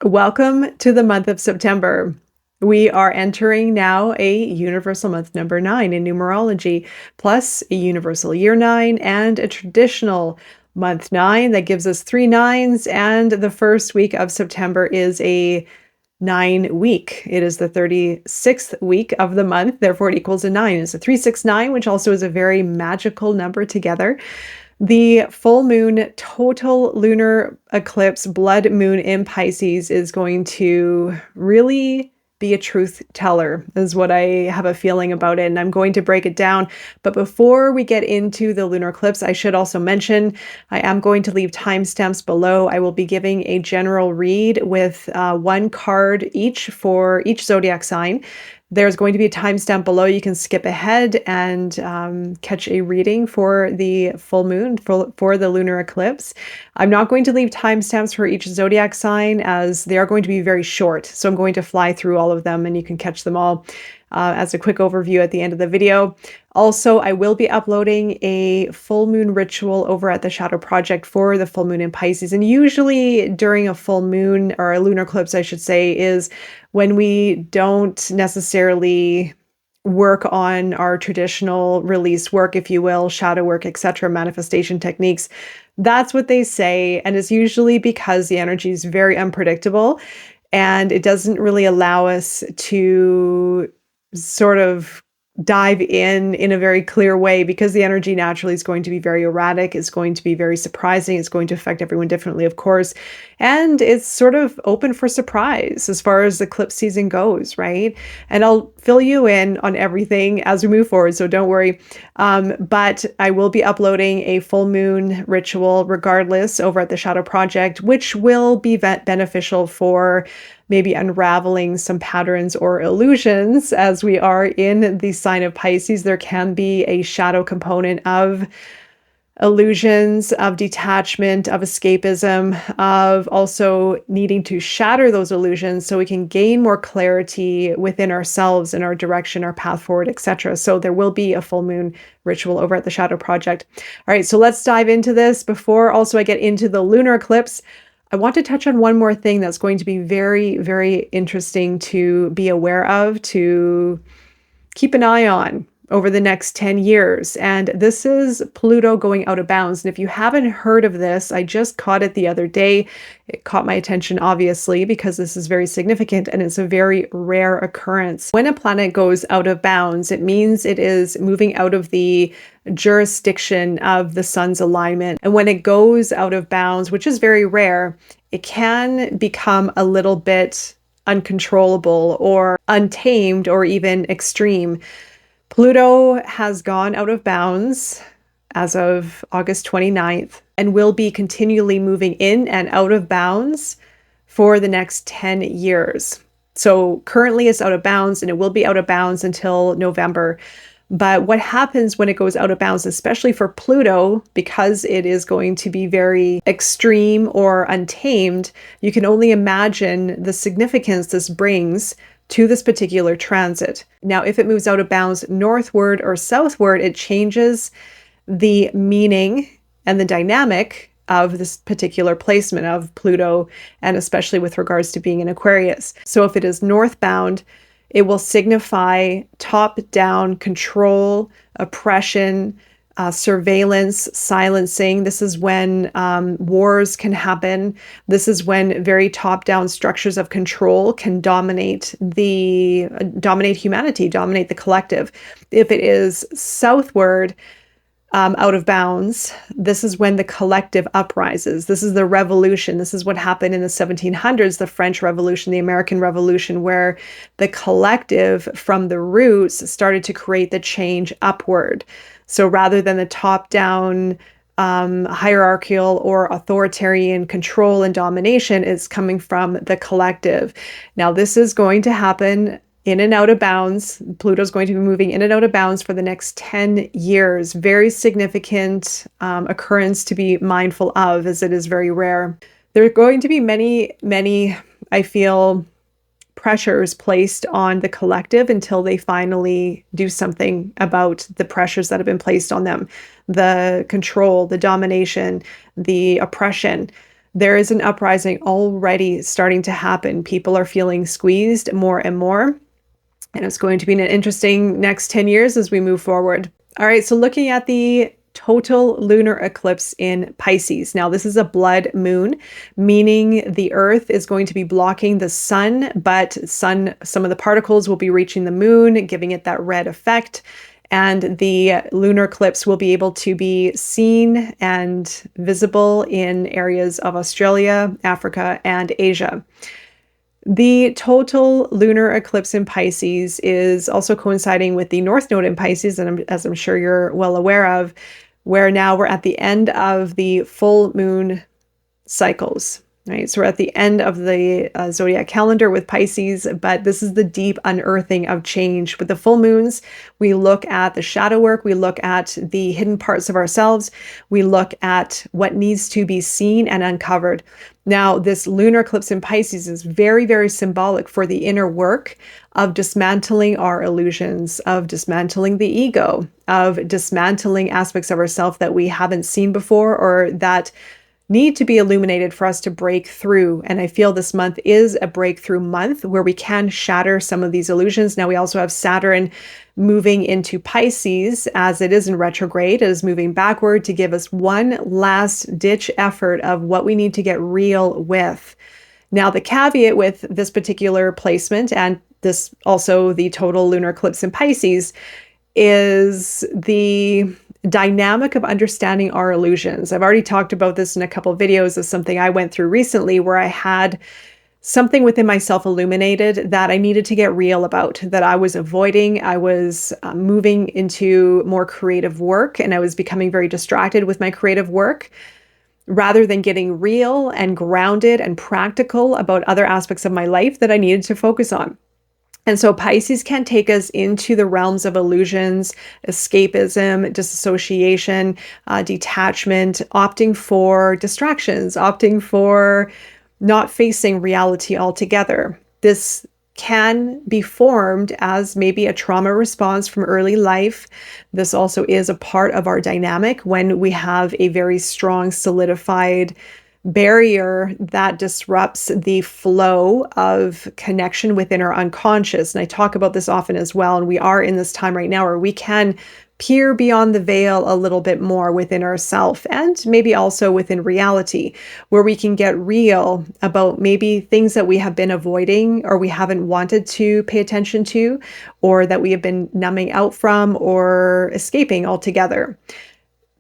Welcome to the month of September. We are entering now a universal month number 9 in numerology, plus a universal year 9 and a traditional month 9 that gives us 3 9s. And the first week of September is a 9 week. It is the 36th week of the month, therefore it equals a 9. It's a 369, which also is a very magical number together. The full moon total lunar eclipse blood moon in Pisces is going to really be a truth teller, is what I have a feeling about it. And I'm going to break it down. But before we get into the lunar eclipse, I should also mention I am going to leave timestamps below. I will be giving a general read with one card each for each zodiac sign. There's going to be a timestamp below. You can skip ahead and catch a reading for the full moon, for the lunar eclipse. I'm not going to leave timestamps for each zodiac sign as they are going to be very short. So I'm going to fly through all of them and you can catch them all as a quick overview at the end of the video. Also, I will be uploading a full moon ritual over at the Shadow Project for the full moon in Pisces. And usually during a full moon, or a lunar eclipse, I should say, is when we don't necessarily work on our traditional release work, if you will, shadow work, etc., manifestation techniques. That's what they say. And it's usually because the energy is very unpredictable and it doesn't really allow us to sort of dive in a very clear way, because the energy naturally is going to be very erratic. It's going to be very surprising. It's going to affect everyone differently, of course. And it's sort of open for surprise as far as the eclipse season goes, right? And I'll fill you in on everything as we move forward, so don't worry. But I will be uploading a full moon ritual regardless over at the Shadow Project, which will be beneficial for maybe unraveling some patterns or illusions. As we are in the sign of Pisces, there can be a shadow component of illusions, of detachment, of escapism, of also needing to shatter those illusions so we can gain more clarity within ourselves and our direction, our path forward, etc. So there will be a full moon ritual over at the Shadow Project. All right, so let's dive into this. Before also I get into the lunar eclipse, I want to touch on one more thing that's going to be very, very interesting to be aware of, to keep an eye on over the next 10 years. And this is Pluto going out of bounds. And if you haven't heard of this, I just caught it the other day. It caught my attention, obviously, because this is very significant and it's a very rare occurrence. When a planet goes out of bounds, it means it is moving out of the jurisdiction of the sun's alignment. And when it goes out of bounds, which is very rare, it can become a little bit uncontrollable or untamed or even extreme. Pluto has gone out of bounds as of August 29th and will be continually moving in and out of bounds for the next 10 years. So currently it's out of bounds and it will be out of bounds until November. But what happens when it goes out of bounds, especially for Pluto, because it is going to be very extreme or untamed, you can only imagine the significance this brings to this particular transit. Now, if it moves out of bounds northward or southward, it changes the meaning and the dynamic of this particular placement of Pluto, and especially with regards to being in Aquarius. So if it is northbound, it will signify top-down control, oppression, surveillance, silencing. This is when wars can happen. This is when very top-down structures of control can dominate humanity, dominate the collective. If it is southward, out of bounds, this is when the collective uprises. This is the revolution. This is what happened in the 1700s, the French Revolution, the American Revolution, where the collective from the roots started to create the change upward. So rather than the top-down hierarchical or authoritarian control and domination, is coming from the collective. Now, this is going to happen in and out of bounds. Pluto's going to be moving in and out of bounds for the next 10 years. Very significant occurrence to be mindful of, as it is very rare. There are going to be many, I feel, pressures placed on the collective until they finally do something about the pressures that have been placed on them. The control, the domination, the oppression. There is an uprising already starting to happen. People are feeling squeezed more and more. And it's going to be an interesting next 10 years as we move forward. All right, so looking at the total lunar eclipse in Pisces. Now, this is a blood moon, meaning the Earth is going to be blocking the sun, but some of the particles will be reaching the moon, giving it that red effect. And the lunar eclipse will be able to be seen and visible in areas of Australia, Africa, and Asia. The total lunar eclipse in Pisces is also coinciding with the North Node in Pisces, and as I'm sure you're well aware of, where now we're at the end of the full moon cycles, right? So we're at the end of the zodiac calendar with Pisces, but this is the deep unearthing of change. With the full moons, we look at the shadow work, we look at the hidden parts of ourselves, we look at what needs to be seen and uncovered. Now, this lunar eclipse in Pisces is very, very symbolic for the inner work of dismantling our illusions, of dismantling the ego, of dismantling aspects of ourselves that we haven't seen before or that need to be illuminated for us to break through. And I feel this month is a breakthrough month where we can shatter some of these illusions. Now, we also have Saturn moving into Pisces as it is in retrograde. It is moving backward to give us one last ditch effort of what we need to get real with. Now, the caveat with this particular placement and this also the total lunar eclipse in Pisces is the dynamic of understanding our illusions. I've already talked about this in a couple of videos of something I went through recently where I had something within myself illuminated that I needed to get real about, that I was avoiding. I was moving into more creative work and I was becoming very distracted with my creative work rather than getting real and grounded and practical about other aspects of my life that I needed to focus on. And so Pisces can take us into the realms of illusions, escapism, disassociation, detachment, opting for distractions, opting for not facing reality altogether. This can be formed as maybe a trauma response from early life. This also is a part of our dynamic when we have a very strong, solidified barrier that disrupts the flow of connection within our unconscious. And I talk about this often as well. And we are in this time right now where we can peer beyond the veil a little bit more within ourself and maybe also within reality, where we can get real about maybe things that we have been avoiding or we haven't wanted to pay attention to, or that we have been numbing out from or escaping altogether.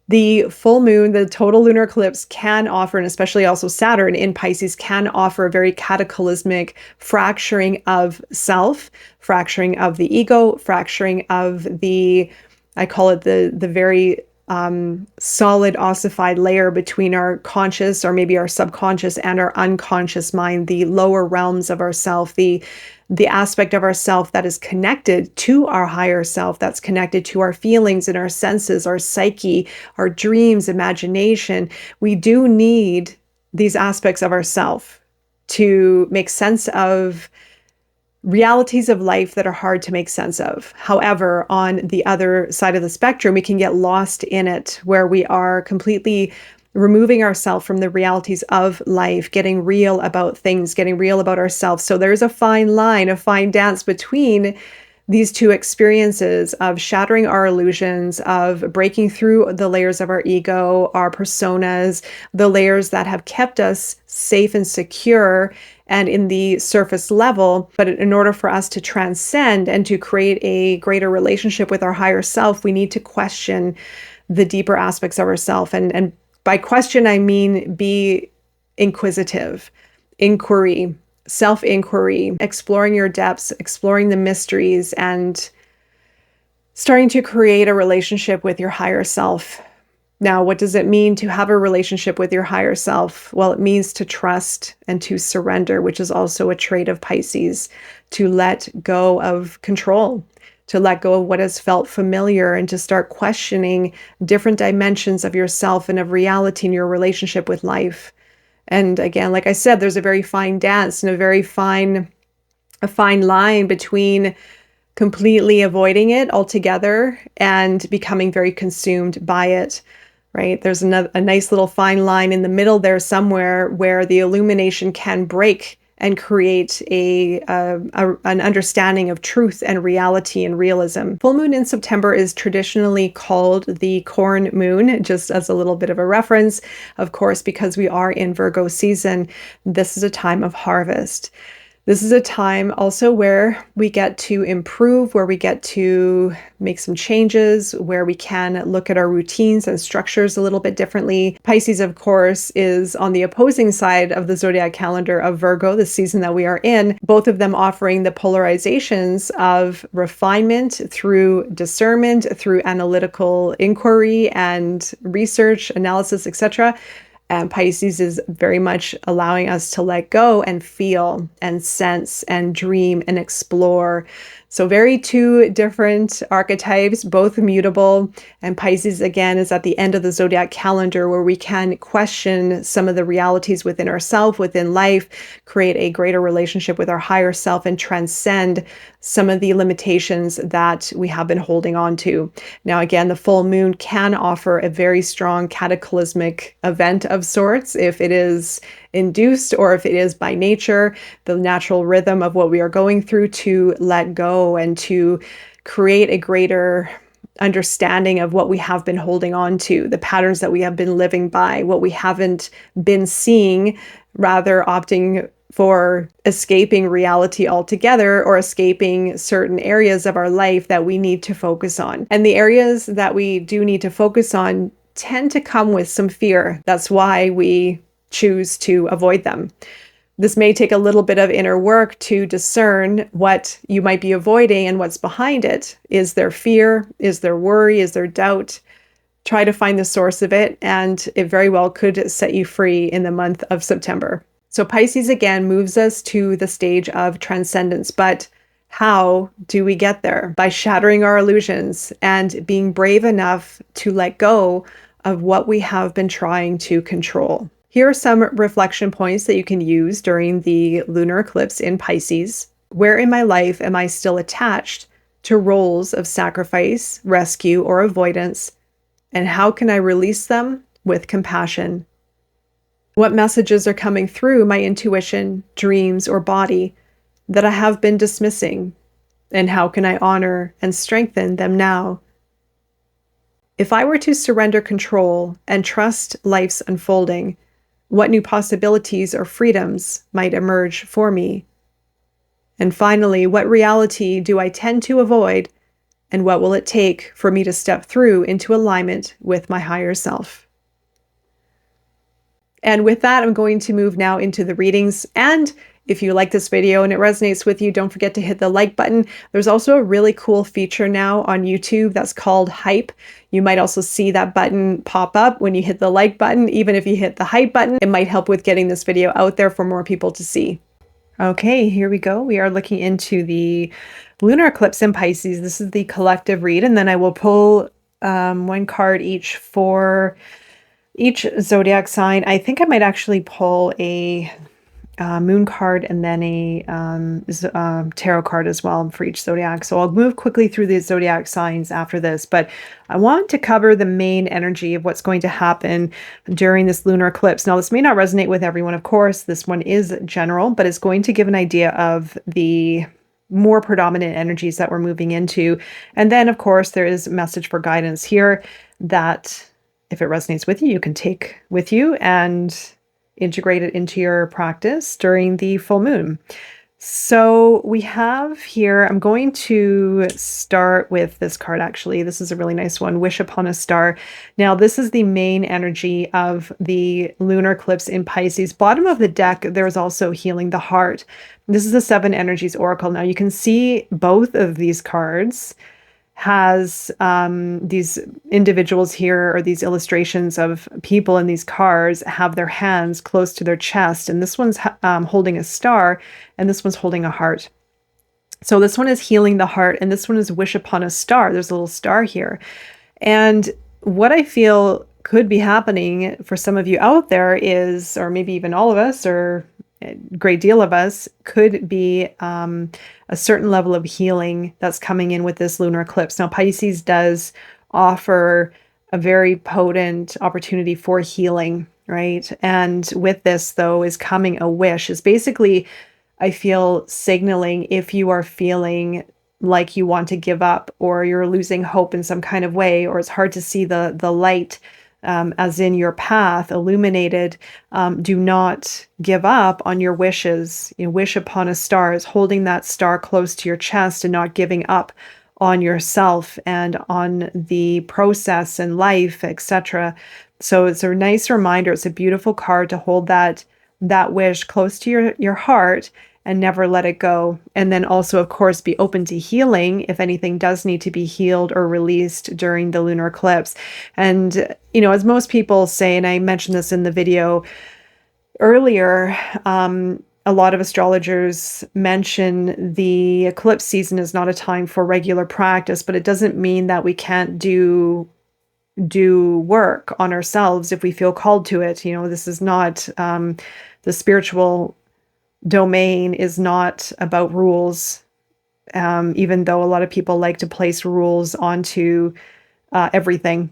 The full moon, the total lunar eclipse can offer, and especially also Saturn in Pisces, can offer a very cataclysmic fracturing of self, fracturing of the ego, fracturing of the, I call it the very solid ossified layer between our conscious or maybe our subconscious and our unconscious mind, the lower realms of ourself, the aspect of ourself that is connected to our higher self, that's connected to our feelings and our senses, our psyche, our dreams, imagination. We do need these aspects of ourself to make sense of realities of life that are hard to make sense of. However, on the other side of the spectrum, we can get lost in it, where we are completely removing ourselves from the realities of life, getting real about things, getting real about ourselves. So there's a fine line, a fine dance between these two experiences of shattering our illusions, of breaking through the layers of our ego, our personas, the layers that have kept us safe and secure and in the surface level. But in order for us to transcend and to create a greater relationship with our higher self, we need to question the deeper aspects of ourself. And by question, I mean be inquisitive, inquiry, self-inquiry, exploring your depths, exploring the mysteries, and starting to create a relationship with your higher self. Now, what does it mean to have a relationship with your higher self? Well, it means to trust and to surrender, which is also a trait of Pisces, to let go of control, to let go of what has felt familiar, and to start questioning different dimensions of yourself and of reality in your relationship with life. And again, like I said, there's a very fine dance and a fine line between completely avoiding it altogether and becoming very consumed by it. right? There's a nice little fine line in the middle there somewhere where the illumination can break and create an understanding of truth and reality and realism. Full moon in September is traditionally called the corn moon, just as a little bit of a reference. Of course, because we are in Virgo season, this is a time of harvest. This is a time also where we get to improve, where we get to make some changes, where we can look at our routines and structures a little bit differently. Pisces, of course, is on the opposing side of the zodiac calendar of Virgo, the season that we are in, both of them offering the polarizations of refinement through discernment, through analytical inquiry and research, analysis, etc. And Pisces is very much allowing us to let go and feel and sense and dream and explore. So very two different archetypes, both mutable. And Pisces, again, is at the end of the zodiac calendar where we can question some of the realities within ourselves, within life, create a greater relationship with our higher self, and transcend some of the limitations that we have been holding on to. Now, again, the full moon can offer a very strong cataclysmic event of sorts if it is induced or if it is by nature, the natural rhythm of what we are going through, to let go and to create a greater understanding of what we have been holding on to, the patterns that we have been living by, what we haven't been seeing, rather opting for escaping reality altogether or escaping certain areas of our life that we need to focus on. And the areas that we do need to focus on tend to come with some fear. That's why we choose to avoid them. This may take a little bit of inner work to discern what you might be avoiding and what's behind it. Is there fear? Is there worry? Is there doubt? Try to find the source of it, and it very well could set you free in the month of September. So Pisces again moves us to the stage of transcendence, but how do we get there? By shattering our illusions and being brave enough to let go of what we have been trying to control. Here are some reflection points that you can use during the lunar eclipse in Pisces. Where in my life am I still attached to roles of sacrifice, rescue, or avoidance? And how can I release them with compassion? What messages are coming through my intuition, dreams, or body that I have been dismissing? And how can I honor and strengthen them now? If I were to surrender control and trust life's unfolding, what new possibilities or freedoms might emerge for me? And finally, what reality do I tend to avoid, and what will it take for me to step through into alignment with my higher self? And with that, I'm going to move now into the readings. And if you like this video and it resonates with you, don't forget to hit the like button. There's also a really cool feature now on YouTube that's called hype. You might also see that button pop up when you hit the like button. Even if you hit the hype button, it might help with getting this video out there for more people to see. Okay, here we go. We are looking into the lunar eclipse in Pisces. This is the collective read, and then I will pull one card each for each zodiac sign. I think I might actually pull a moon card and then a tarot card as well for each zodiac. So I'll move quickly through the zodiac signs after this, but I want to cover the main energy of what's going to happen during this lunar eclipse. Now, this may not resonate with everyone, of course. This one is general, but it's going to give an idea of the more predominant energies that we're moving into. And then, of course, there is a message for guidance here that if it resonates with you, you can take with you and integrate it into your practice during the full moon. So we have here, I'm going to start with this card actually. This is a really nice one, Wish Upon a Star. Now, this is the main energy of the lunar eclipse in Pisces. Bottom of the deck, there's also Healing the Heart. This is the Seven Energies Oracle. Now, you can see both of these cards has these individuals here, or these illustrations of people in these cards have their hands close to their chest. And this one's holding a star, and this one's holding a heart. So this one is Healing the Heart, and this one is Wish Upon a Star. There's a little star here. And what I feel could be happening for some of you out there is, or maybe even all of us, or a great deal of us, could be a certain level of healing that's coming in with this lunar eclipse. Now, Pisces does offer a very potent opportunity for healing, right? And with this, though, is coming a wish. Is basically, I feel, signaling if you are feeling like you want to give up or you're losing hope in some kind of way, or it's hard to see the light, as in your path illuminated. Do not give up on your wishes. You know, wish upon a star is holding that star close to your chest and not giving up on yourself and on the process and life, etc. So it's a nice reminder. It's a beautiful card to hold that wish close to your heart and never let it go. And then also, of course, be open to healing if anything does need to be healed or released during the lunar eclipse. And, you know, as most people say, and I mentioned this in the video earlier, a lot of astrologers mention the eclipse season is not a time for regular practice, but it doesn't mean that we can't do work on ourselves if we feel called to it. You know, this is not, the spiritual domain is not about rules, even though a lot of people like to place rules onto everything,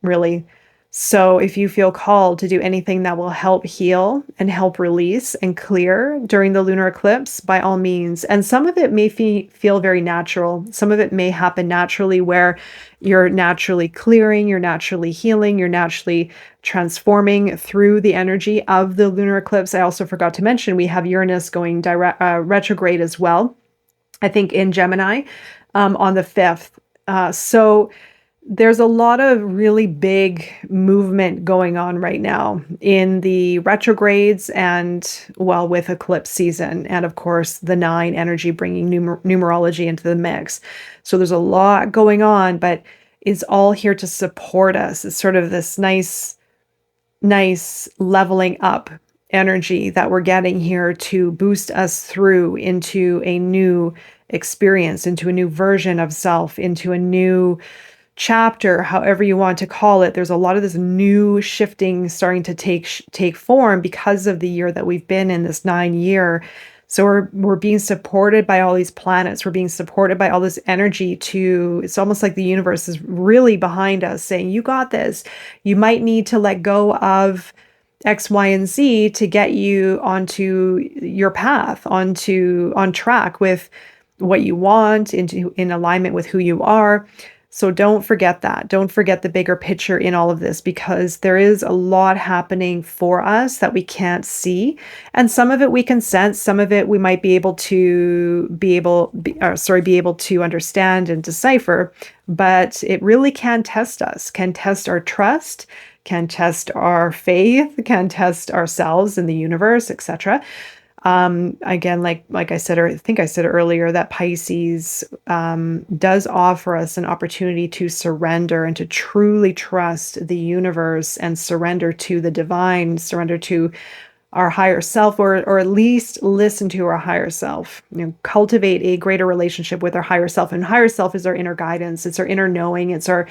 really. So if you feel called to do anything that will help heal and help release and clear during the lunar eclipse, by all means. And some of it may feel very natural. Some of it may happen naturally, where you're naturally clearing, you're naturally healing, you're naturally transforming through the energy of the lunar eclipse. I also forgot to mention we have Uranus going retrograde as well, I think in Gemini, on the 5th. So there's a lot of really big movement going on right now in the retrogrades and, well, with eclipse season. And of course, the 9 energy bringing numerology into the mix. So there's a lot going on, but it's all here to support us. It's sort of this nice leveling up energy that we're getting here to boost us through into a new experience, into a new version of self, into a new chapter, however you want to call it. There's a lot of this new shifting starting to take form because of the year that we've been in, this 9-year. So we're being supported by all these planets. We're being supported by all this energy it's almost like the universe is really behind us saying, you got this. You might need to let go of X, Y, and Z to get you onto your path, on track with what you want, in alignment with who you are. So don't forget that. Don't forget the bigger picture in all of this, because there is a lot happening for us that we can't see. And some of it we can sense, some of it we might be able to understand and decipher, but it really can test us, can test our trust, can test our faith, can test ourselves in the universe, etc. Again, like I said, or I think I said earlier, that Pisces does offer us an opportunity to surrender and to truly trust the universe and surrender to the divine, surrender to our higher self, or at least listen to our higher self. You know, cultivate a greater relationship with our higher self. And higher self is our inner guidance. It's our inner knowing. It's our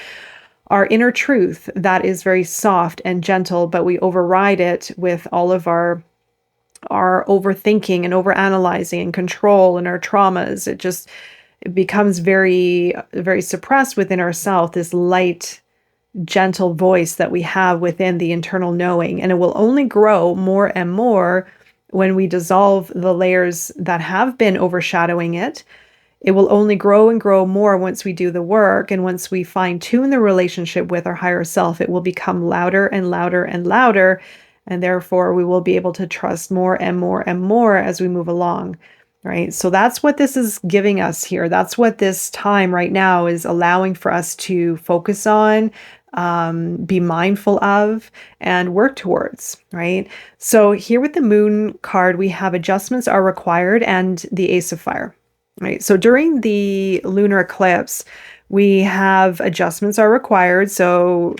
inner truth that is very soft and gentle, but we override it with all of our overthinking and overanalyzing and control and our traumas. It becomes very, very suppressed within ourselves, this light, gentle voice that we have within the internal knowing. And it will only grow more and more when we dissolve the layers that have been overshadowing it. It will only grow and grow more once we do the work. And once we fine tune the relationship with our higher self, it will become louder and louder and louder. And therefore, we will be able to trust more and more and more as we move along, right? So that's what this is giving us here. That's what this time right now is allowing for us to focus on, be mindful of, and work towards, right? So here with the Moon card, we have adjustments are required and the Ace of Fire, right? So during the lunar eclipse, we have adjustments are required. So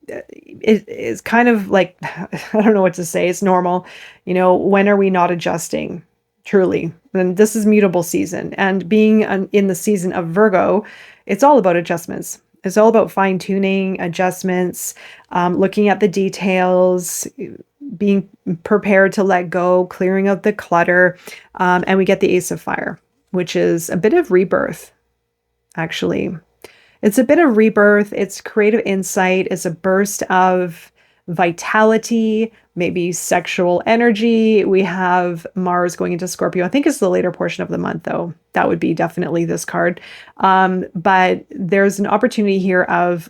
it is kind of like, I don't know what to say. It's normal. You know, when are we not adjusting? Truly. And this is mutable season. And being in the season of Virgo, it's all about adjustments. It's all about fine tuning, adjustments, looking at the details, being prepared to let go, clearing out the clutter. And we get the Ace of Fire, which is a bit of rebirth, actually. It's a bit of rebirth, it's creative insight, it's a burst of vitality, maybe sexual energy. We have Mars going into Scorpio. I think it's the later portion of the month, though. That would be definitely this card. But there's an opportunity here of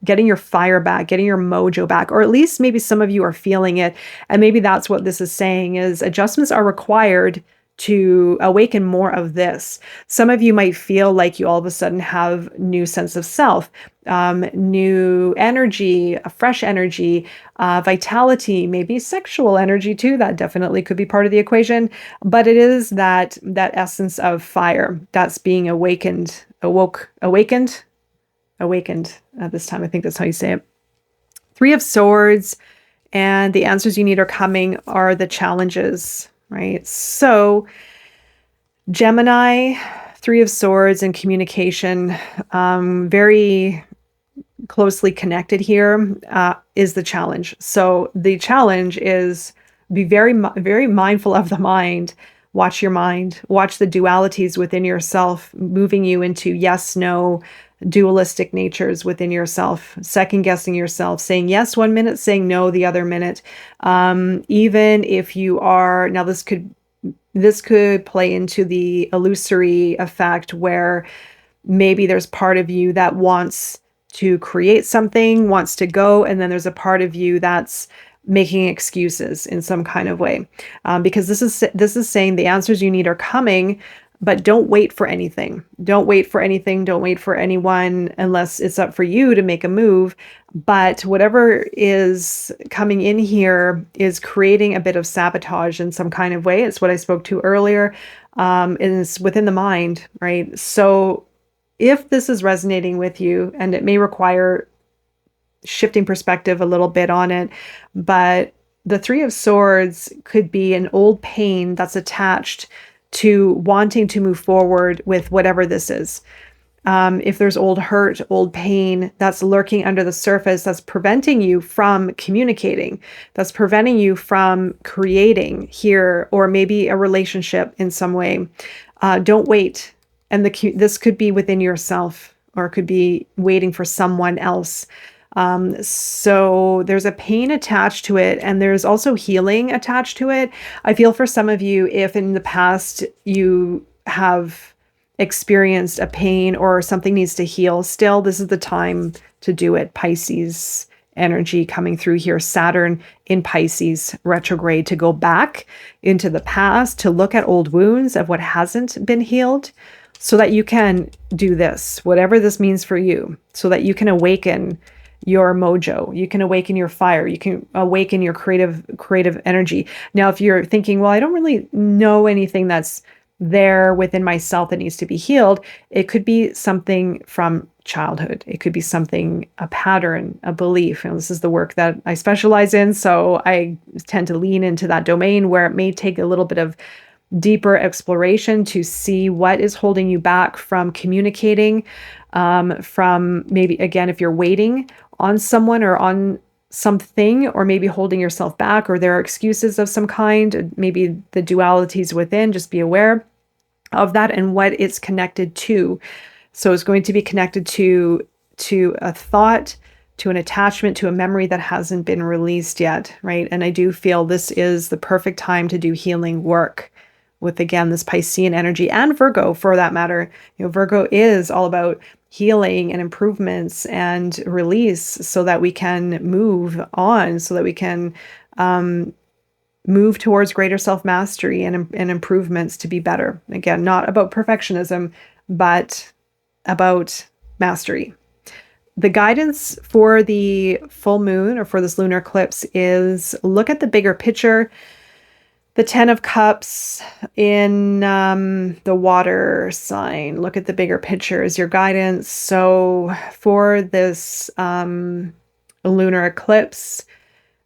getting your fire back, getting your mojo back, or at least maybe some of you are feeling it. And maybe that's what this is saying is adjustments are required to awaken more of this. Some of you might feel like you all of a sudden have new sense of self, new energy, a fresh energy, vitality, maybe sexual energy too. That definitely could be part of the equation. But it is that essence of fire that's being awakened at this time. I think that's how you say it. Three of Swords, and the answers you need are coming are the challenges, right? So Gemini, Three of Swords and communication, very closely connected here, is the challenge. So the challenge is be very, very mindful of the mind. Watch your mind, watch the dualities within yourself, moving you into yes, no, dualistic natures within yourself, second guessing yourself, saying yes one minute, saying no the other minute. Even if you are, now this could play into the illusory effect where maybe there's part of you that wants to create something, wants to go, and then there's a part of you that's making excuses in some kind of way. Because this is saying the answers you need are coming, but don't wait for anything. Don't wait for anything. Don't wait for anyone unless it's up for you to make a move. But whatever is coming in here is creating a bit of sabotage in some kind of way. It's what I spoke to earlier. And it's within the mind, right? So if this is resonating with you, and it may require shifting perspective a little bit on it, but the Three of Swords could be an old pain that's attached to wanting to move forward with whatever this is. If there's old hurt, old pain that's lurking under the surface, that's preventing you from communicating, that's preventing you from creating here, or maybe a relationship in some way, don't wait. And this could be within yourself, or it could be waiting for someone else. So there's a pain attached to it, and there's also healing attached to it. I feel for some of you, if in the past you have experienced a pain or something needs to heal still, this is the time to do it. Pisces energy coming through here, Saturn in Pisces retrograde, to go back into the past, to look at old wounds of what hasn't been healed, so that you can do this, whatever this means for you, so that you can awaken your mojo, you can awaken your fire, you can awaken your creative energy. Now, if you're thinking, well, I don't really know anything that's there within myself that needs to be healed, it could be something from childhood. It could be something, a pattern, a belief. And this is the work that I specialize in. So I tend to lean into that domain where it may take a little bit of deeper exploration to see what is holding you back from communicating, from maybe, again, if you're waiting on someone or on something, or maybe holding yourself back, or there are excuses of some kind, maybe the dualities within, just be aware of that and what it's connected to. So it's going to be connected to a thought, to an attachment, to a memory that hasn't been released yet, right? And I do feel this is the perfect time to do healing work with, again, this Piscean energy, and Virgo for that matter. You know, Virgo is all about healing and improvements and release, so that we can move on, so that we can move towards greater self-mastery and improvements to be better. Again, not about perfectionism, but about mastery. The guidance for the full moon, or for this lunar eclipse, is look at the bigger picture. The 10 of Cups in the water sign. Look at the bigger picture is your guidance. So for this lunar eclipse,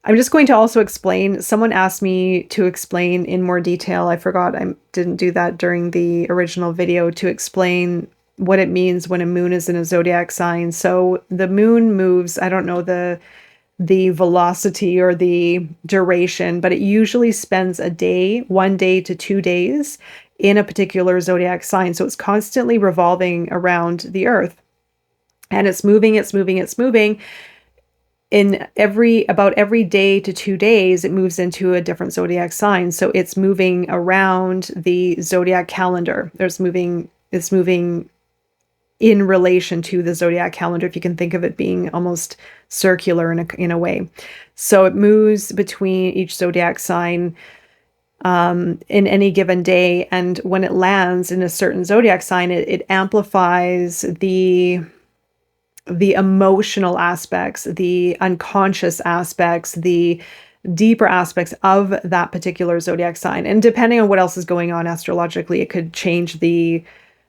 I'm just going to also explain. Someone asked me to explain in more detail. I forgot, I didn't do that during the original video, to explain what it means when a moon is in a zodiac sign. So the moon moves, I don't know the velocity or the duration, but it usually spends a day, 1 day to 2 days in a particular zodiac sign. So it's constantly revolving around the earth. And it's moving, it's moving, it's moving. In about every day to 2 days, it moves into a different zodiac sign. So it's moving around the zodiac calendar. It's moving in relation to the zodiac calendar, if you can think of it being almost circular in a way. So it moves between each zodiac sign in any given day. And when it lands in a certain zodiac sign, it amplifies the emotional aspects, the unconscious aspects, the deeper aspects of that particular zodiac sign. And depending on what else is going on astrologically, it could change the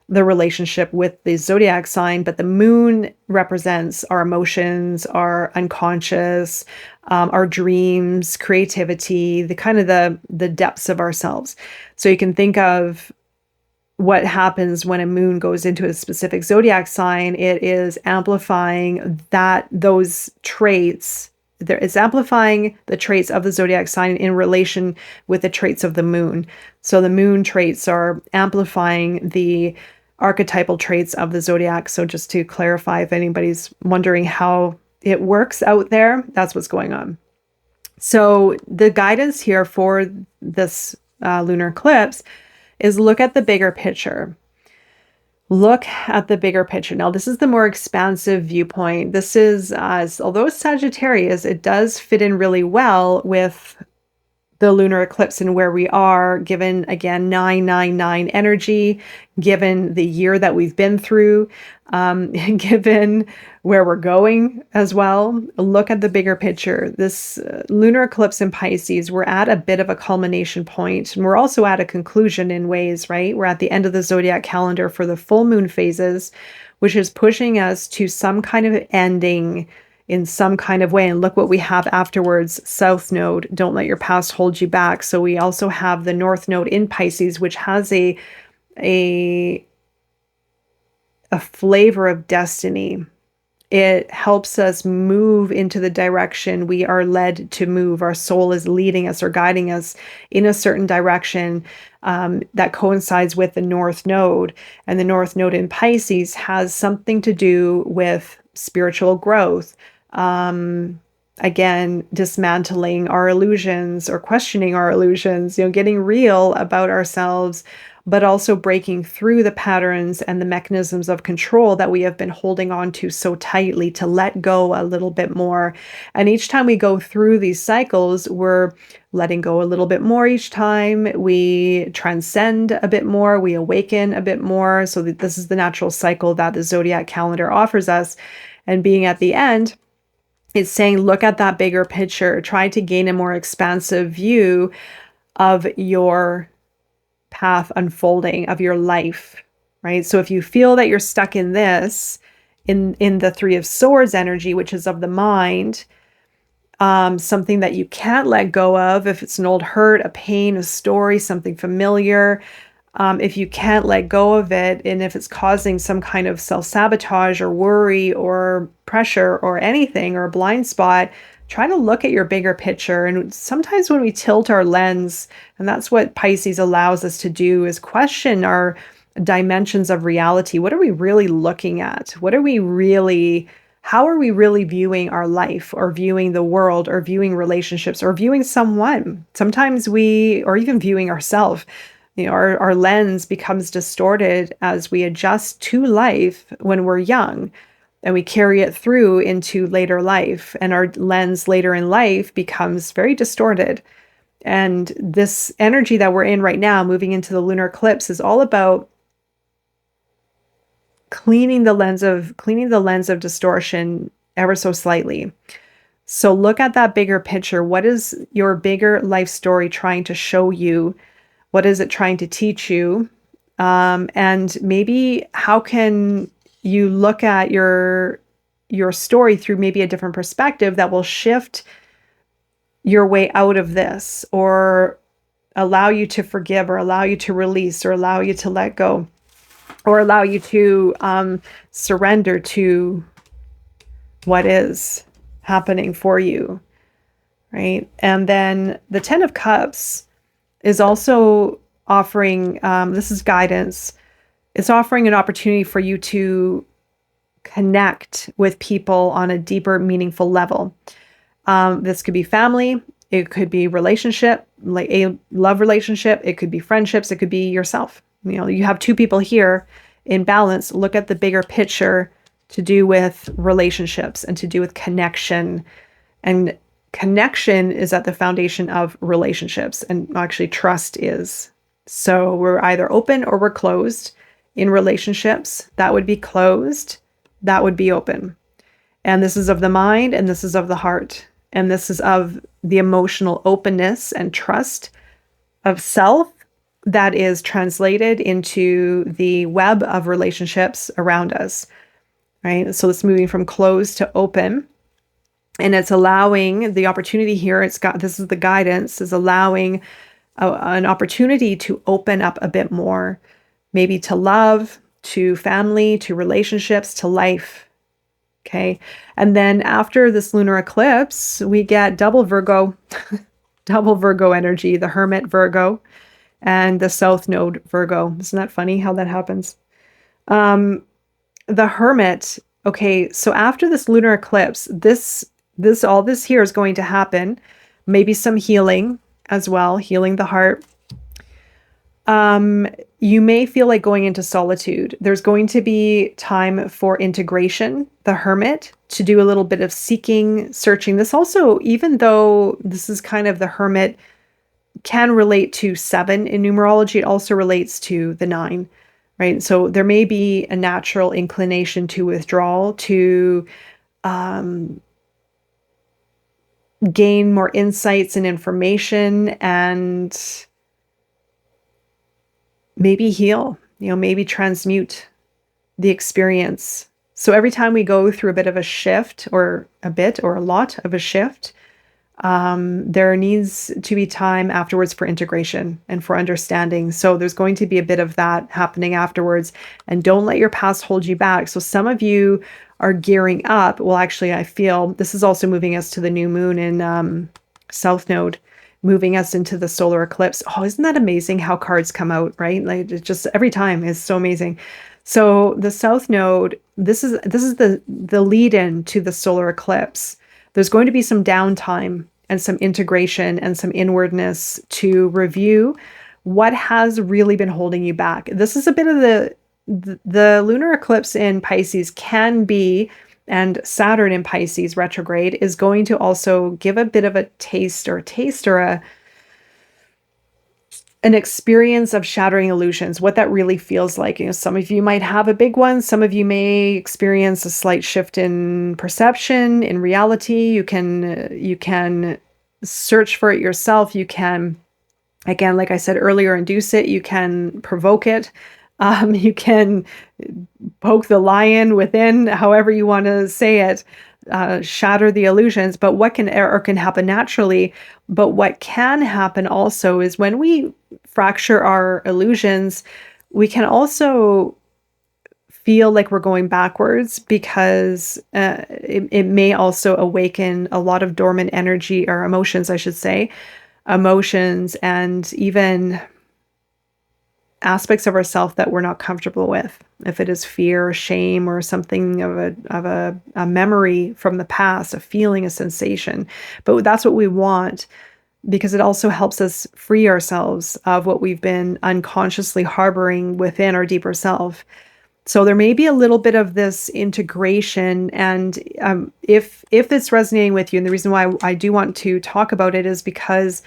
relationship with the zodiac sign. But the moon represents our emotions, our unconscious, our dreams, creativity, the kind of the depths of ourselves. So you can think of what happens when a moon goes into a specific zodiac sign. It is amplifying those traits. It's amplifying the traits of the zodiac sign in relation with the traits of the moon. So the moon traits are amplifying the archetypal traits of the zodiac. So just to clarify, if anybody's wondering how it works out there, that's what's going on. So the guidance here for this lunar eclipse is look at the bigger picture. Look at the bigger picture. Now, this is the more expansive viewpoint. This is, although it's Sagittarius, it does fit in really well with the lunar eclipse and where we are, given, again, 999 energy, given the year that we've been through, given where we're going as well. Look at the bigger picture. This lunar eclipse in Pisces, we're at a bit of a culmination point, and we're also at a conclusion in ways, right? We're at the end of the zodiac calendar for the full moon phases, which is pushing us to some kind of ending in some kind of way. And look what we have afterwards. South node, don't let your past hold you back. So we also have the north node in Pisces, which has a flavor of destiny. It helps us move into the direction we are led to move. Our soul is leading us or guiding us in a certain direction that coincides with the north node. And the north node in Pisces has something to do with spiritual growth. Again, dismantling our illusions or questioning our illusions, getting real about ourselves, but also breaking through the patterns and the mechanisms of control that we have been holding on to so tightly, to let go a little bit more. And each time we go through these cycles, we're letting go a little bit more each time. We transcend a bit more, we awaken a bit more. So that this is the natural cycle that the zodiac calendar offers us. And being at the end, it's saying, look at that bigger picture, try to gain a more expansive view of your path unfolding, of your life, right? So if you feel that you're stuck in this, in the Three of Swords energy, which is of the mind, something that you can't let go of, if it's an old hurt, a pain, a story, something familiar, if you can't let go of it, and if it's causing some kind of self-sabotage or worry or pressure or anything, or a blind spot, try to look at your bigger picture. And sometimes when we tilt our lens, and that's what Pisces allows us to do, is question our dimensions of reality. What are we really looking at? How are we really viewing our life, or viewing the world, or viewing relationships, or viewing someone? Sometimes or even viewing ourselves. Our lens becomes distorted as we adjust to life when we're young, and we carry it through into later life, and our lens later in life becomes very distorted. And this energy that we're in right now, moving into the lunar eclipse, is all about cleaning the lens of distortion ever so slightly. So look at that bigger picture. What is your bigger life story trying to show you? What is it trying to teach you? And maybe how can you look at your story through maybe a different perspective that will shift your way out of this, or allow you to forgive, or allow you to release, or allow you to let go, or allow you to surrender to what is happening for you, right? And then the Ten of Cups is also offering, this is guidance. It's offering an opportunity for you to connect with people on a deeper, meaningful level. This could be family. It could be relationship, like a love relationship. It could be friendships. It could be yourself. You have two people here in balance. Look at the bigger picture to do with relationships and to do with connection. And connection is at the foundation of relationships, and actually trust is. So we're either open or we're closed in relationships. That would be closed. That would be open. And this is of the mind, and this is of the heart. And this is of the emotional openness and trust of self that is translated into the web of relationships around us, right? So it's moving from closed to open. And it's allowing the opportunity here. This is the guidance, is allowing an opportunity to open up a bit more, maybe to love, to family, to relationships, to life. Okay. And then after this lunar eclipse, we get double Virgo, double Virgo energy, the Hermit Virgo and the South Node Virgo. Isn't that funny how that happens? The Hermit. Okay. So after this lunar eclipse, all this here is going to happen. Maybe some healing as well, healing the heart. You may feel like going into solitude. There's going to be time for integration, the Hermit, to do a little bit of seeking, searching. This also, even though this is kind of the Hermit, can relate to 7 in numerology, it also relates to the 9, right? So there may be a natural inclination to withdrawal, to gain more insights and information, and maybe heal, maybe transmute the experience. So every time we go through a bit of a shift, or a lot of a shift, there needs to be time afterwards for integration and for understanding. So there's going to be a bit of that happening afterwards, and don't let your past hold you back. So some of you are gearing up. Well, actually, I feel this is also moving us to the new moon in South Node, moving us into the solar eclipse. Oh, isn't that amazing how cards come out, right? Like, it just every time is so amazing. So the South Node, this is the lead-in to the solar eclipse. There's going to be some downtime and some integration and some inwardness to review what has really been holding you back. This is a bit of the lunar eclipse in Pisces can be, and Saturn in Pisces retrograde is going to also give a bit of a taste or an experience of shattering illusions, what that really feels like. Some of you might have a big one. Some of you may experience a slight shift in perception, in reality. You can search for it yourself. You can, again, like I said earlier, induce it. You can provoke it. You can poke the lion within, however you want to say it, shatter the illusions. But what can happen naturally. But what can happen also is when we fracture our illusions, we can also feel like we're going backwards, because it may also awaken a lot of dormant energy, or emotions, I should say, emotions, and even aspects of ourselves that we're not comfortable with. If it is fear, shame, or something of a memory from the past, a feeling, a sensation. But that's what we want, because it also helps us free ourselves of what we've been unconsciously harboring within our deeper self. So there may be a little bit of this integration, and if it's resonating with you, and the reason why I do want to talk about it is because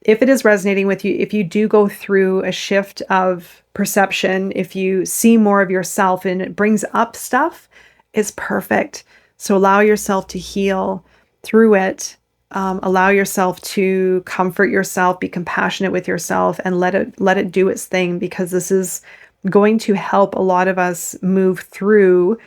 if it is resonating with you, if you do go through a shift of perception, if you see more of yourself and it brings up stuff, it's perfect. So allow yourself to heal through it. Allow yourself to comfort yourself, be compassionate with yourself, and let it do its thing, because this is going to help a lot of us move through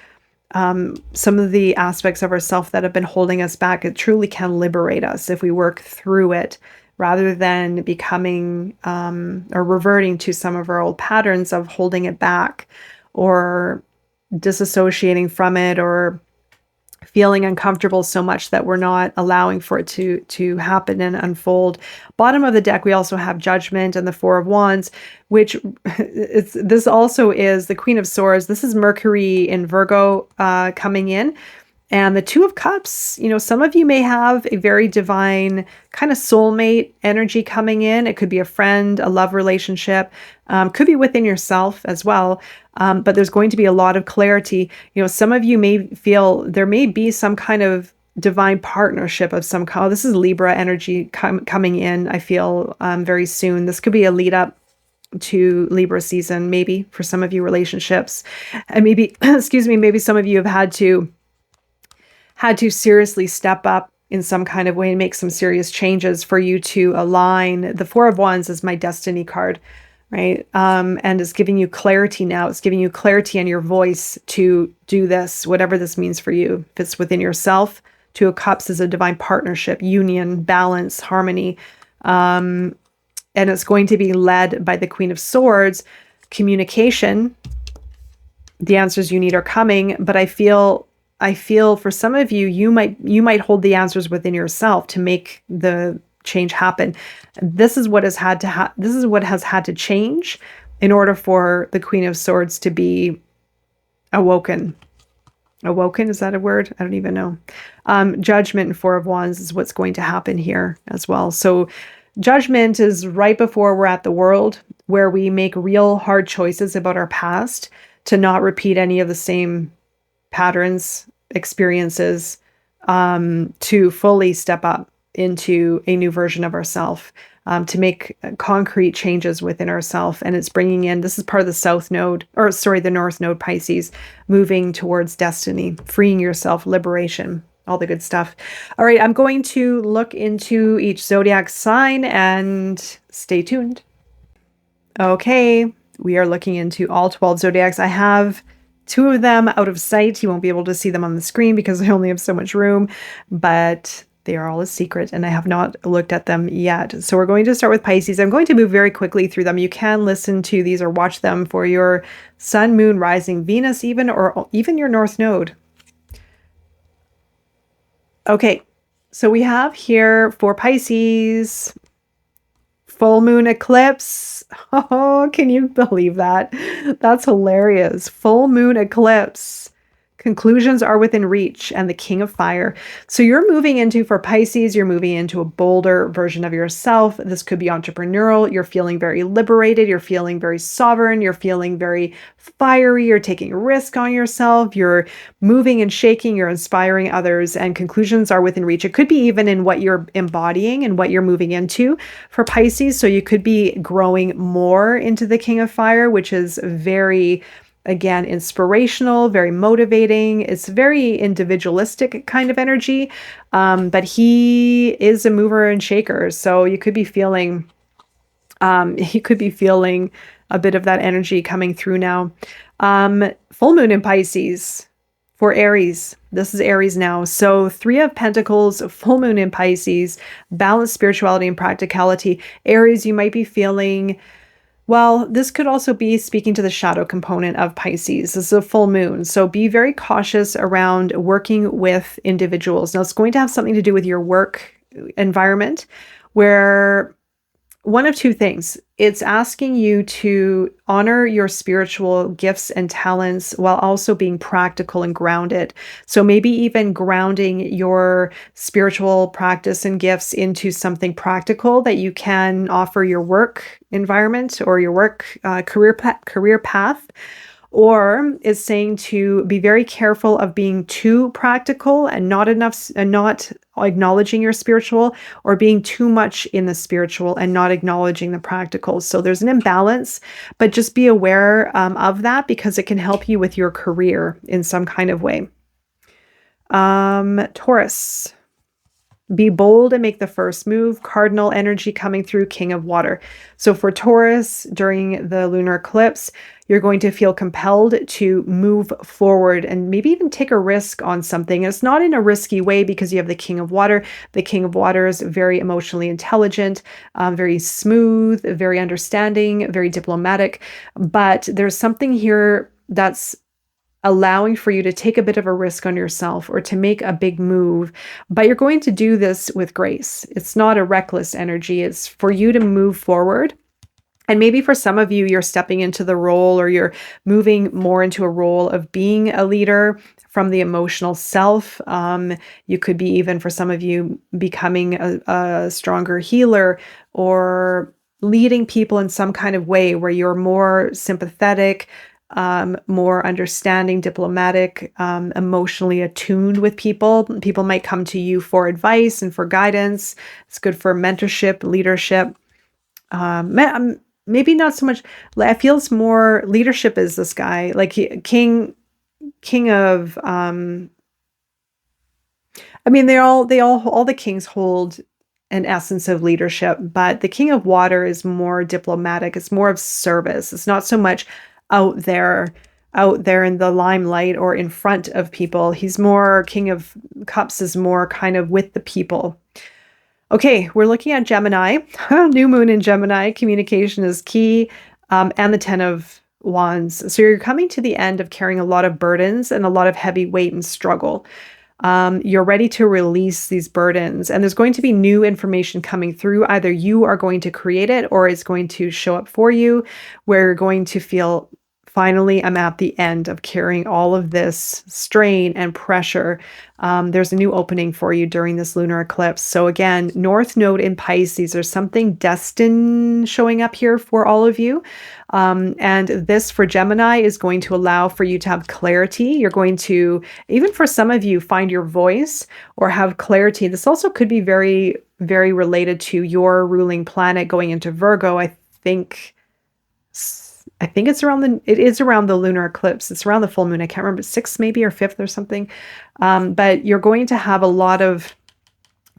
some of the aspects of ourself that have been holding us back. It truly can liberate us if we work through it, rather than becoming or reverting to some of our old patterns of holding it back, or disassociating from it, or feeling uncomfortable so much that we're not allowing for it to happen and unfold. Bottom of the deck, we also have Judgment and the Four of Wands, which this also is the Queen of Swords. This is Mercury in Virgo coming in. And the Two of Cups, some of you may have a very divine kind of soulmate energy coming in. It could be a friend, a love relationship, could be within yourself as well. But there's going to be a lot of clarity. Some of you may feel there may be some kind of divine partnership of some kind. This is Libra energy coming in, I feel, very soon. This could be a lead up to Libra season, maybe for some of you relationships. And maybe, excuse me, maybe some of you have had to seriously step up in some kind of way and make some serious changes for you to align. The Four of Wands is my destiny card, right? And it's giving you clarity now. It's giving you clarity in your voice to do this, whatever this means for you. If it's within yourself, Two of Cups is a divine partnership, union, balance, harmony. And it's going to be led by the Queen of Swords, communication. The answers you need are coming, but I feel for some of you, you might hold the answers within yourself to make the change happen. This is what has had to change in order for the Queen of Swords to be awoken. Awoken, is that a word? I don't even know. Judgment and Four of Wands is what's going to happen here as well. So Judgment is right before we're at the World, where we make real hard choices about our past to not repeat any of the same patterns, experiences, to fully step up into a new version of ourselves, to make concrete changes within ourselves. And it's bringing in, this is part of the North Node Pisces, moving towards destiny, freeing yourself, liberation, all the good stuff. All right, I'm going to look into each zodiac sign and stay tuned. Okay, we are looking into all 12 zodiacs. I have 2 of them out of sight. You won't be able to see them on the screen because I only have so much room, but they are all a secret and I have not looked at them yet. So we're going to start with Pisces. I'm going to move very quickly through them. You can listen to these or watch them for your Sun, Moon, Rising, Venus even, or even your North Node. Okay, so we have here for Pisces, full moon eclipse. Oh, can you believe that? That's hilarious. Full moon eclipse. Conclusions are within reach, and the King of Fire. So you're moving into, for Pisces, you're moving into a bolder version of yourself. This could be entrepreneurial. You're feeling very liberated. You're feeling very sovereign. You're feeling very fiery. You're taking a risk on yourself. You're moving and shaking. You're inspiring others, and conclusions are within reach. It could be even in what you're embodying and what you're moving into for Pisces. So you could be growing more into the King of Fire, which is very, again, inspirational, very motivating. It's very individualistic kind of energy, but he is a mover and shaker. So you could be feeling, a bit of that energy coming through now. Full moon in Pisces for Aries. This is Aries now. So 3 of Pentacles, full moon in Pisces, balanced spirituality and practicality. Aries, you might be feeling, well, this could also be speaking to the shadow component of Pisces. This is a full moon. So be very cautious around working with individuals. Now, it's going to have something to do with your work environment, where one of 2 things. It's asking you to honor your spiritual gifts and talents while also being practical and grounded. So maybe even grounding your spiritual practice and gifts into something practical that you can offer your work environment or your work career path. Or is saying to be very careful of being too practical and not enough, and not acknowledging your spiritual, or being too much in the spiritual and not acknowledging the practical. So there's an imbalance, but just be aware of that, because it can help you with your career in some kind of way. Taurus. Be bold and make the first move. Cardinal energy coming through, King of Water. So for Taurus, during the lunar eclipse, you're going to feel compelled to move forward and maybe even take a risk on something. It's not in a risky way because you have the King of Water. The King of Water is very emotionally intelligent, very smooth, very understanding, very diplomatic. But there's something here that's allowing for you to take a bit of a risk on yourself or to make a big move, but you're going to do this with grace. It's not a reckless energy. It's for you to move forward. And maybe for some of you, you're stepping into the role, or you're moving more into a role of being a leader from the emotional self. You could be, even for some of you, becoming a stronger healer, or leading people in some kind of way where you're more sympathetic, more understanding, diplomatic, emotionally attuned with people. People might come to you for advice and for guidance. It's good for mentorship, leadership. Maybe not so much. I feel it's more leadership is this guy, like king of. I mean, all the kings hold an essence of leadership, but the king of water is more diplomatic. It's more of service. It's not so much out there in the limelight or in front of people. He's more, king of cups is more kind of with the people. Okay, we're looking at Gemini. New moon in Gemini. Communication is key, and the 10 of Wands. So you're coming to the end of carrying a lot of burdens and a lot of heavy weight and struggle. You're ready to release these burdens, and there's going to be new information coming through. Either you are going to create it, or it's going to show up for you, where you're going to feel, finally, I'm at the end of carrying all of this strain and pressure. There's a new opening for you during this lunar eclipse. So again, North Node in Pisces, there's something destined showing up here for all of you. And this for Gemini is going to allow for you to have clarity. You're going to, even for some of you, find your voice or have clarity. This also could be very, very related to your ruling planet going into Virgo. I think it's it is around the lunar eclipse. It's around the full moon. I can't remember, 6th maybe or 5th or something. But you're going to have a lot of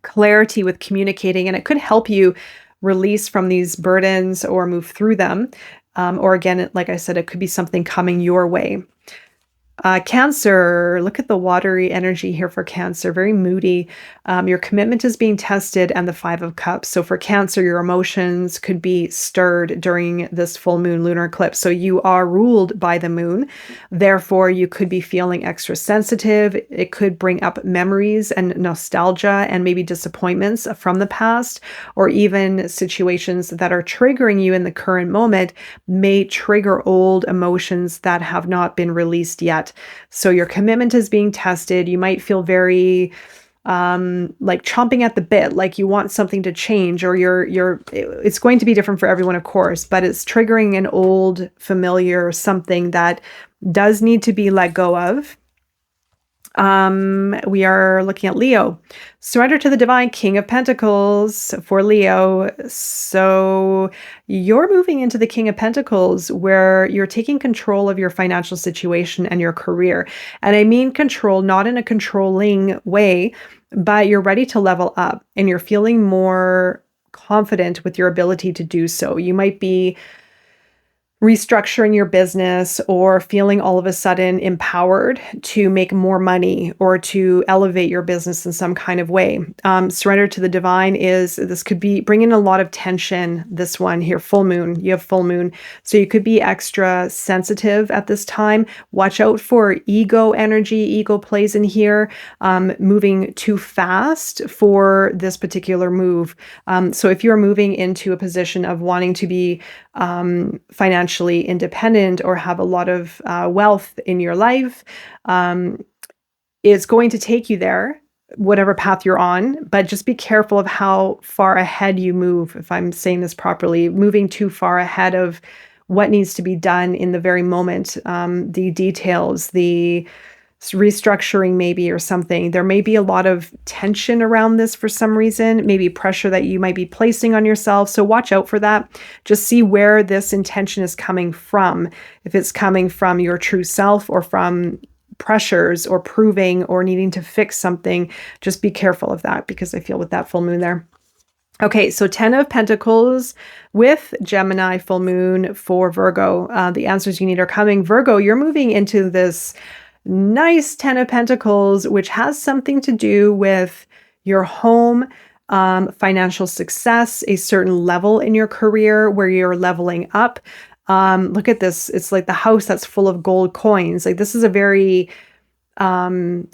clarity with communicating, and it could help you release from these burdens or move through them. Or again, like I said, it could be something coming your way. Cancer, look at the watery energy here for Cancer, very moody. Your commitment is being tested, and the 5 of Cups. So for Cancer, your emotions could be stirred during this full moon lunar eclipse. So you are ruled by the moon. Therefore, you could be feeling extra sensitive. It could bring up memories and nostalgia and maybe disappointments from the past, or even situations that are triggering you in the current moment may trigger old emotions that have not been released yet. So your commitment is being tested. You might feel very like chomping at the bit, like you want something to change, or it's going to be different for everyone, of course, but it's triggering an old familiar something that does need to be let go of. We are looking at Leo. Surrender to the divine, King of Pentacles for Leo. So you're moving into the King of Pentacles, where you're taking control of your financial situation and your career. And I mean control, not in a controlling way, but you're ready to level up and you're feeling more confident with your ability to do so. You might be restructuring your business, or feeling all of a sudden empowered to make more money or to elevate your business in some kind of way. Surrender to the divine this could be bringing a lot of tension. This one here, full moon, you have full moon. So you could be extra sensitive at this time. Watch out for ego energy. Ego plays in here, moving too fast for this particular move. So if you're moving into a position of wanting to be financially independent or have a lot of wealth in your life, it's going to take you there, whatever path you're on, but just be careful of how far ahead you move, if I'm saying this properly, moving too far ahead of what needs to be done in the very moment, the details, the restructuring maybe, or something. There may be a lot of tension around this for some reason, maybe pressure that you might be placing on yourself. So watch out for that. Just see where this intention is coming from. If it's coming from your true self or from pressures or proving or needing to fix something, just be careful of that, because I feel with that full moon there. Okay, so 10 of Pentacles with Gemini full moon for Virgo. The answers you need are coming. Virgo, you're moving into this nice 10 of Pentacles, which has something to do with your home, financial success, a certain level in your career where you're leveling up. Look at this. It's like the house that's full of gold coins. Like this is a very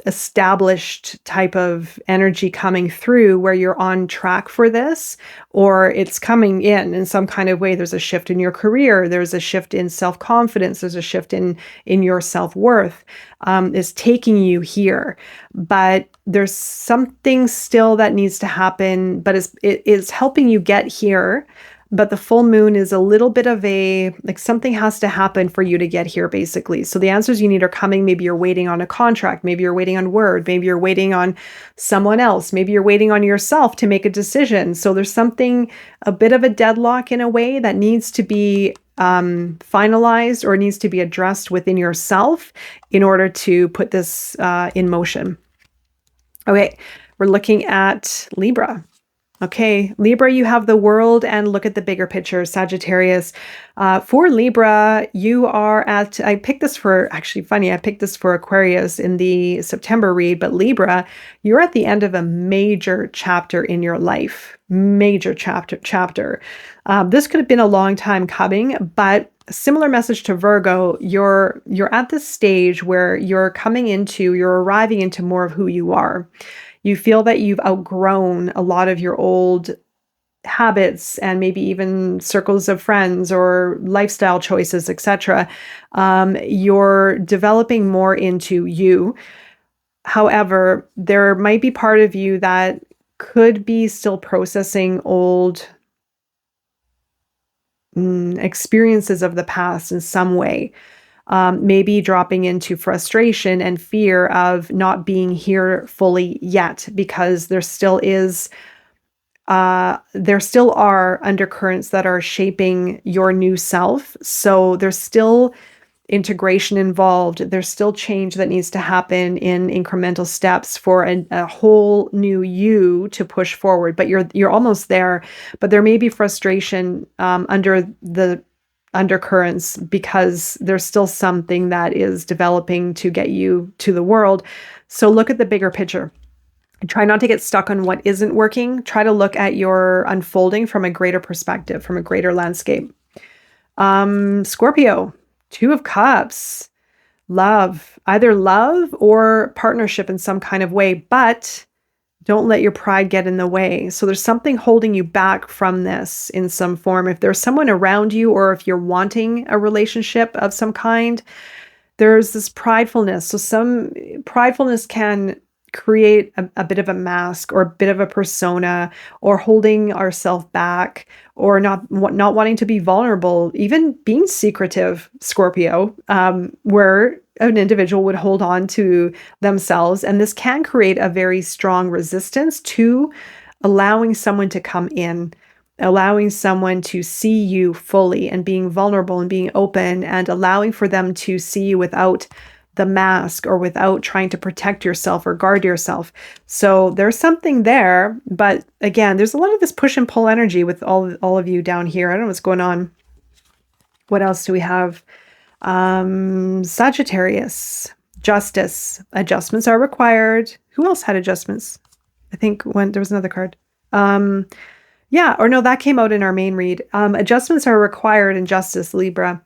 established type of energy coming through where you're on track for this, or it's coming in some kind of way. There's a shift in your career. There's a shift in self-confidence. There's a shift in your self-worth, is taking you here. But there's something still that needs to happen, but it is helping you get here. But the full moon is a little bit of like something has to happen for you to get here, basically. So the answers you need are coming. Maybe you're waiting on a contract. Maybe you're waiting on word. Maybe you're waiting on someone else. Maybe you're waiting on yourself to make a decision. So there's something, a bit of a deadlock in a way that needs to be finalized or needs to be addressed within yourself in order to put this in motion. Okay, we're looking at Libra. Okay, Libra, you have the world, and look at the bigger picture, Sagittarius. For Libra, you are at, I picked this for Aquarius in the September read, but Libra, you're at the end of a major chapter in your life. Major chapter. This could have been a long time coming, but similar message to Virgo, you're at this stage where you're arriving into more of who you are. You feel that you've outgrown a lot of your old habits and maybe even circles of friends or lifestyle choices, etc. You're developing more into you. However, there might be part of you that could be still processing old experiences of the past in some way. Maybe dropping into frustration and fear of not being here fully yet, because there still are undercurrents that are shaping your new self. So there's still integration involved. There's still change that needs to happen in incremental steps for a whole new you to push forward. But you're almost there. But there may be frustration under the undercurrents because there's still something that is developing to get you to the world. So look at the bigger picture. Try not to get stuck on what isn't working. Try to look at your unfolding from a greater perspective, from a greater landscape. Scorpio, 2 of Cups, either love or partnership in some kind of way, but don't let your pride get in the way. So there's something holding you back from this in some form. If there's someone around you, or if you're wanting a relationship of some kind, there's this pridefulness. So some pridefulness can create a bit of a mask or a bit of a persona, or holding ourselves back, or not wanting to be vulnerable, even being secretive, Scorpio, where an individual would hold on to themselves. And this can create a very strong resistance to allowing someone to come in, allowing someone to see you fully, and being vulnerable and being open, and allowing for them to see you without the mask, or without trying to protect yourself or guard yourself. So there's something there, but again, there's a lot of this push and pull energy with all of you down here. I don't know what's going on. What else do we have? Sagittarius, justice. Adjustments are required. Who else had adjustments? I think there was another card. Yeah, or no, that came out in our main read. Adjustments are required in justice, Libra.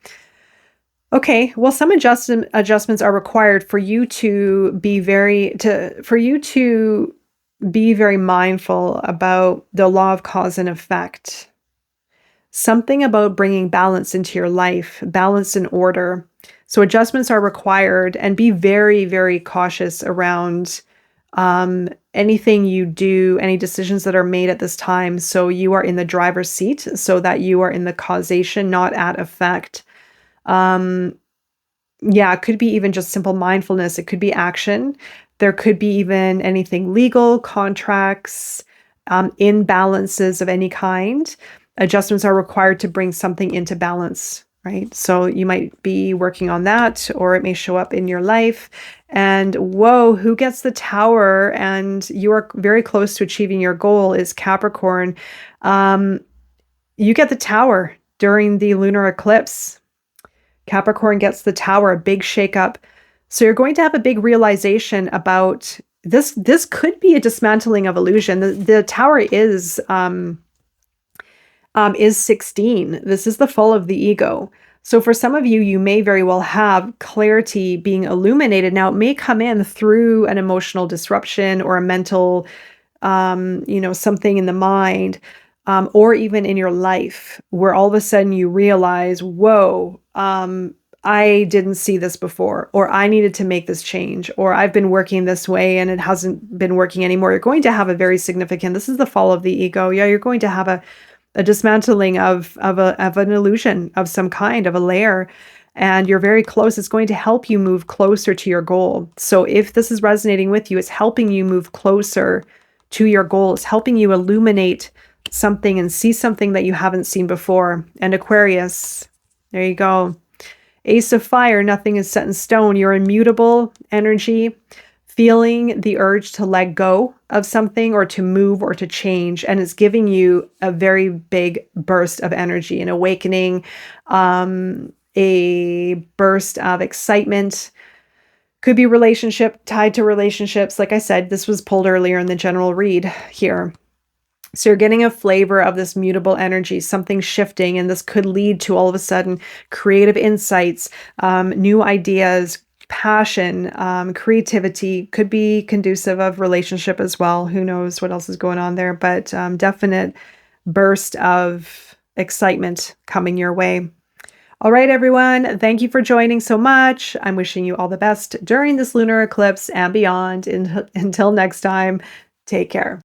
Okay, well, some adjustments are required for you to be very mindful about the law of cause and effect. Something about bringing balance into your life, balance and order. So adjustments are required, and be very, very cautious around anything you do, any decisions that are made at this time. So you are in the driver's seat, so that you are in the causation, not at effect. Yeah, it could be even just simple mindfulness. It could be action. There could be even anything legal, contracts, imbalances of any kind. Adjustments are required to bring something into balance, right? So you might be working on that, or it may show up in your life. And whoa, who gets the Tower? And you are very close to achieving your goal is Capricorn. You get the Tower during the lunar eclipse. Capricorn gets the Tower, a big shakeup. So you're going to have a big realization about this. This could be a dismantling of illusion. The Tower is 16. This is the fall of the ego. So for some of you, you may very well have clarity being illuminated. Now, it may come in through an emotional disruption or a mental, something in the mind, or even in your life where all of a sudden you realize, whoa, I didn't see this before, or I needed to make this change, or I've been working this way and it hasn't been working anymore. You're going to have a very significant, this is the fall of the ego. Yeah, you're going to have a dismantling of an illusion of some kind, of a layer, and you're very close. It's going to help you move closer to your goal. So if this is resonating with you, it's helping you move closer to your goal. It's helping you illuminate something and see something that you haven't seen before. And Aquarius, there you go. Ace of Fire, nothing is set in stone. Your immutable energy, feeling the urge to let go of something or to move or to change. And it's giving you a very big burst of energy, an awakening, a burst of excitement. Could be relationship, tied to relationships. Like I said, this was pulled earlier in the general read here. So you're getting a flavor of this mutable energy, something shifting, and this could lead to all of a sudden creative insights, new ideas, passion, creativity. Could be conducive of relationship as well. Who knows what else is going on there, but definite burst of excitement coming your way. All right, everyone. Thank you for joining so much. I'm wishing you all the best during this lunar eclipse and beyond. Until next time, take care.